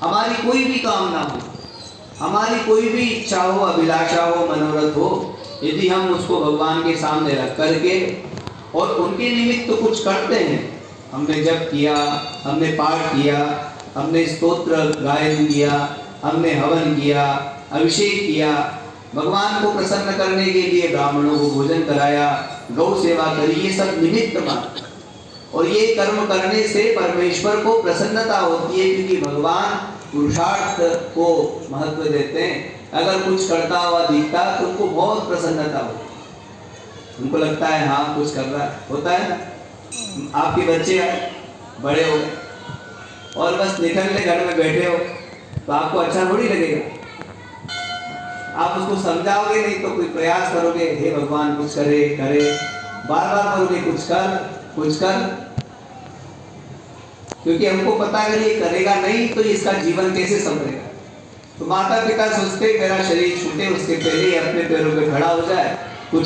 हमारी कोई भी कामना हो, हमारी कोई भी इच्छा हो, अभिलाषा हो, मनोरथ हो, यदि हम उसको भगवान के सामने रख करके और उनके निमित्त तो कुछ करते हैं, हमने जप किया, हमने पाठ किया, हमने स्तोत्र गायन किया, हमने हवन किया, अभिषेक किया, भगवान को प्रसन्न करने के लिए ब्राह्मणों को भोजन कराया, गौ सेवा करी, ये सब निमित्त मात्र। और ये कर्म करने से परमेश्वर को प्रसन्नता होती है, क्योंकि भगवान पुरुषार्थ को महत्व देते हैं। अगर कुछ करता हुआ दिखता तो उनको बहुत प्रसन्नता होती, उनको लगता है हाँ कुछ कर रहा है। होता है ना, आपके बच्चे बड़े हो गए और बस निकलने घर में बैठे हो तो आपको अच्छा थोड़ी लगेगा। आप उसको समझाओगे नहीं तो कोई प्रयास करोगे, हे भगवान कुछ करे करे, बार बार करोगे कुछ कर कुछ कर, क्योंकि हमको पता है ये करेगा नहीं तो इसका जीवन कैसे संभलेगा। तो माता पिता सोचते मेरा शरीर छूटे उसके पहले ही अपने पैरों पे खड़ा हो जाए, कुछ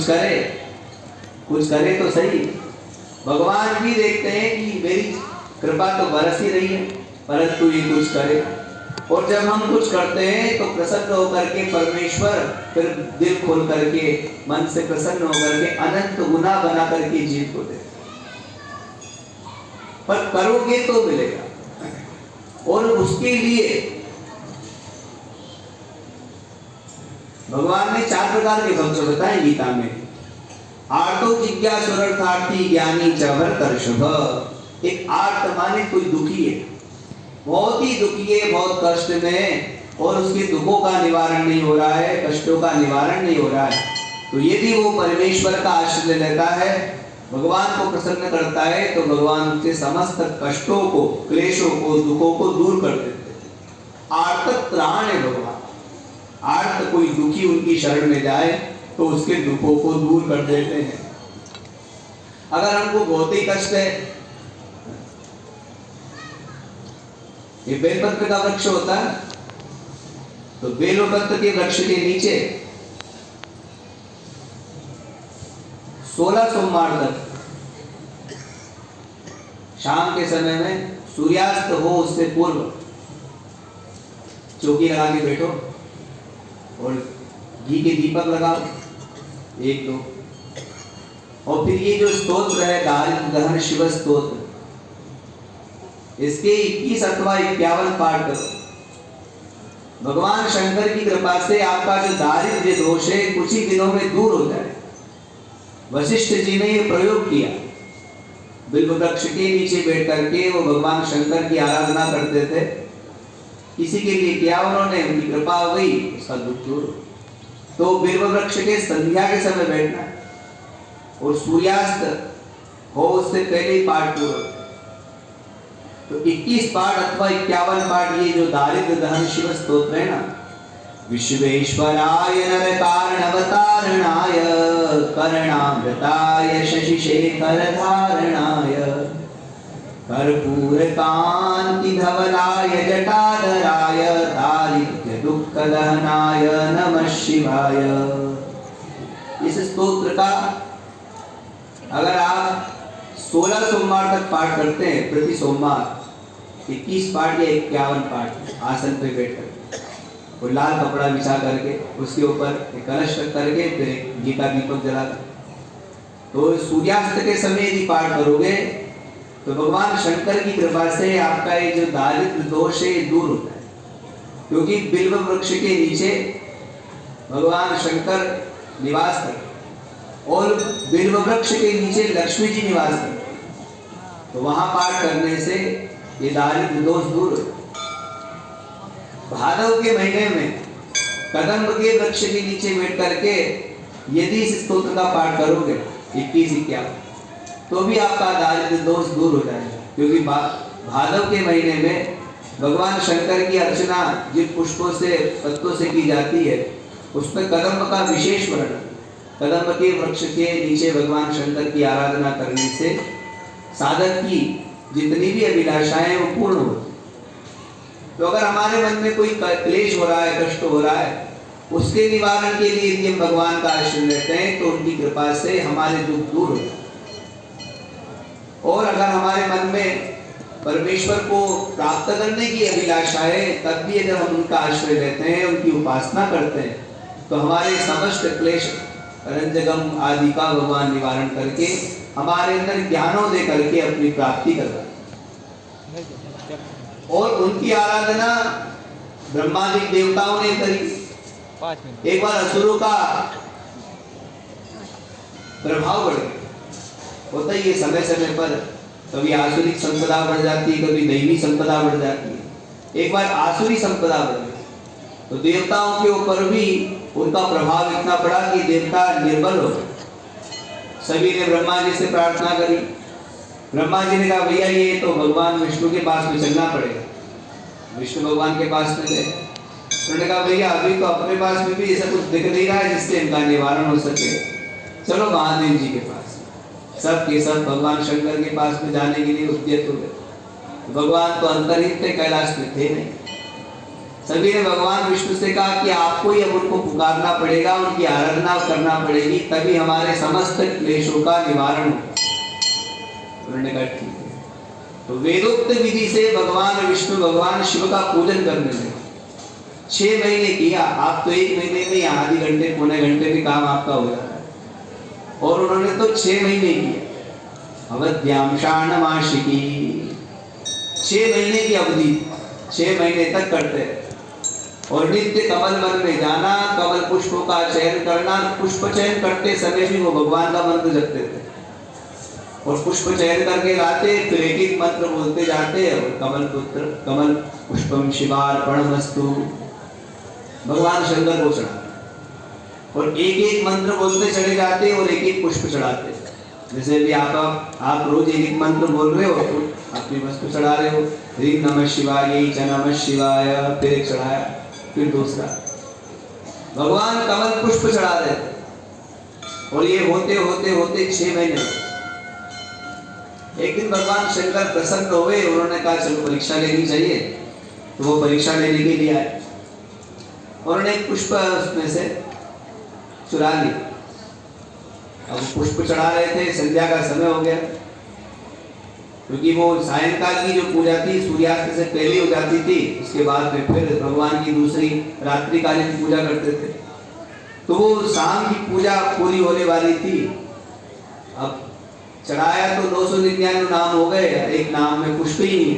करे तो सही। भगवान भी देखते हैं कि मेरी कृपा तो बरस ही रही है, परंतु ये कुछ करे। और जब हम कुछ करते हैं तो प्रसन्न होकर के परमेश्वर फिर दिल खोल करके, मन से प्रसन्न होकर के अनंत गुना बना करके जीव को देते। पर करोगे तो मिलेगा। और उसके लिए भगवान ने 4 प्रकार के भक्त बताए गीता में। आर्तो जिज्ञासुरर्थार्थी ज्ञानी च भरतर्षभ। एक आर्त माने कोई दुखी है, बहुत ही दुखी है, बहुत कष्ट में, और उसके दुखों का निवारण नहीं हो रहा है, कष्टों का निवारण नहीं हो रहा है, तो यदि वो परमेश्वर का आश्रय लेता है, भगवान को प्रसन्न करता है, तो भगवान उसके समस्त कष्टों को, क्लेशों को, दुखों को दूर कर देते हैं। आर्त त्राण है भगवान। आर्त कोई दुखी उनकी शरण में जाए तो उसके दुखों को दूर कर देते हैं। अगर हमको बहुत ही कष्ट है, ये बेलपत्र का वृक्ष होता है, तो बेलपत्र के वृक्ष के नीचे 16 सोमवार तक शाम के समय में सूर्यास्त हो उससे पूर्व चौकी लगा के बैठो और घी के दीपक लगाओ 1-2, और फिर ये जो स्तोत्र है दारिद्र्य दहन शिव स्तोत्र, इसके 21 अथवा 51 पाठ करो। भगवान शंकर की कृपा से आपका जो दारिद्र्य दोष है कुछ ही दिनों में दूर हो जाए। वशिष्ठ जी ने यह प्रयोग किया, बिल्व वृक्ष के नीचे बैठ करके वो भगवान शंकर की आराधना करते थे। किसी के लिए किया उन्होंने, उनकी कृपा हो गई, उसका दुख दूर। तो बिल्व वृक्ष के संध्या के समय बैठना और सूर्यास्त हो उससे पहले ही पाठ पूरा। तो 21 पाठ अथवा 51 पाठ ये जो दारिद्र्य दहन शिव स्तोत्र है ना, विश्वेश्वराय नर कारणवतारणाय करणामृताय शशिशेखर धारणाय कर्पूर कांति धवलाय जटाधराय दारिद्र्य दुख दहनाय नमः शिवाय। इस स्तोत्र का अगर आप 16 सोमवार तक पाठ करते हैं, प्रति सोमवार 21 पाठ या 51 पाठ आसन पे बैठ कर और लाल कपड़ा बिछा करके उसके ऊपर एक कलश रख करके फिर घी का दीपक जला कर, तो सूर्यास्त के समय यदि पाठ करोगे तो भगवान शंकर की कृपा से आपका ये जो दारिद्र्य दोष है दूर होता है। क्योंकि बिल्व वृक्ष के नीचे भगवान शंकर निवास करते और बिल्व वृक्ष के नीचे लक्ष्मी जी निवास करते, तो वहां पाठ करने से ये दारिद्र्य दोष दूर होता है। भादव के महीने में कदम्ब के वृक्ष के नीचे बैठ करके यदि इस स्तोत्र का पाठ करोगे 21-51, तो भी आपका दारिद्र्य दोष दूर हो जाएगा। क्योंकि भादव के महीने में भगवान शंकर की अर्चना जिन पुष्पों से, पत्तों से की जाती है, उसमें कदम्ब का विशेष वर्णन। कदम्ब के वृक्ष के नीचे भगवान शंकर की आराधना करने से साधक की जितनी भी अभिलाषाएं वो पूर्ण होती। तो अगर हमारे मन में कोई क्लेश हो रहा है, कष्ट हो रहा है, उसके निवारण के लिए यदि हम भगवान का आश्रय लेते हैं तो उनकी कृपा से हमारे दुख दूर हो जाते। और अगर हमारे मन में परमेश्वर को प्राप्त करने की अभिलाषा है, तब भी अगर हम उनका आश्रय लेते हैं, उनकी उपासना करते हैं, तो हमारे समस्त क्लेश रंजगम आदि का भगवान निवारण करके हमारे अंदर ज्ञानोदय करके अपनी प्राप्ति करवाए। और उनकी आराधना ब्रह्मादि देवताओं ने करी। एक बार असुरों का प्रभाव बढ़ गया। होता ही है समय समय पर, कभी आसुरिक संपदा बढ़ जाती है, कभी दैवी संपदा बढ़ जाती है। एक बार आसुरी संपदा बढ़ गई तो देवताओं के ऊपर भी उनका प्रभाव इतना पड़ा कि देवता निर्बल हो गए। सभी ने ब्रह्मा जी से प्रार्थना करी। ब्रह्मा जी ने कहा भैया ये तो भगवान विष्णु के पास में चलना पड़ेगा। विष्णु भगवान के पास में गए। उन्होंने कहा भैया अभी तो अपने पास में भी ऐसा कुछ दिख नहीं रहा है जिससे इनका निवारण हो सके, चलो महादेव जी के पास। सब के सब भगवान शंकर के पास में जाने के लिए उद्यत हो गए। भगवान तो अंतर्हित थे, कैलाश में थे नहीं। सभी ने भगवान विष्णु से कहा कि आपको ही अब उनको पुकारना पड़ेगा, उनकी आराधना करना पड़ेगी, तभी हमारे समस्त क्लेशों का निवारण हो। उन्होंने कहा ठीक है। तो वेदोक्त विधि से भगवान विष्णु भगवान शिव का पूजन करने लगे। 6 महीने किया। आप तो 1 महीने में आधे घंटे पौने घंटे में काम आपका हो जाता है, और उन्होंने तो 6 महीने किया। अवध्याम शाणमाशिकी 6 महीने की अवधि, 6 महीने तक करते रहे। और नित्य कमल वन में जाना, कमल पुष्पों का चयन करना, पुष्प चयन करते समय भी वो भगवान का मंत्र जपते थे और पुष्प चयन करके लाते, फिर एक एक मंत्र बोलते जाते। और कमल पुत्र कमल पुष्पम शिवार्पणमस्तु भगवान शंकर को चढ़ाते और एक एक मंत्र बोलते चले जाते और एक एक पुष्प चढ़ाते। जैसे भी आप रोज एक एक मंत्र बोल रहे हो तो अपनी वस्तु चढ़ा रहे हो। ह्रीं नमः शिवाय, च नमः शिवाय, फिर एक चढ़ाया, फिर दूसरा। भगवान कमल पुष्प चढ़ा देते और ये होते होते होते 6 महीने। एक दिन भगवान शंकर प्रसन्न हुए। उन्होंने कहा चलो परीक्षा लेनी चाहिए। तो वो परीक्षा लेने के लिए आए। उन्होंने एक पुष्प उसमें से चुरा लिया। अब पुष्प चढ़ा रहे थे, संध्या का समय हो गया, क्योंकि वो सायंकाल की जो पूजा थी सूर्यास्त से पहले हो जाती थी। उसके बाद में फिर भगवान की दूसरी रात्रिकालीन पूजा करते थे। तो वो शाम की पूजा पूरी होने वाली थी। अब चढ़ाया तो 999 नाम हो गए, एक नाम में पुष्प ही नहीं।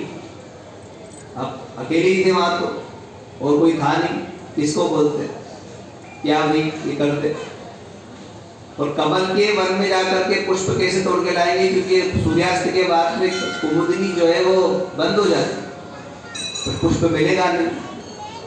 अब अकेले ही थे वहां तो, और कोई था नहीं, किसको बोलते, क्या भाई ये करते। और कमल के वन में जाकर के पुष्प कैसे तोड़ के लाएंगे, क्योंकि सूर्यास्त के बाद में कुमुदिनी जो है वो बंद हो जाती, तो पुष्प मिलेगा नहीं।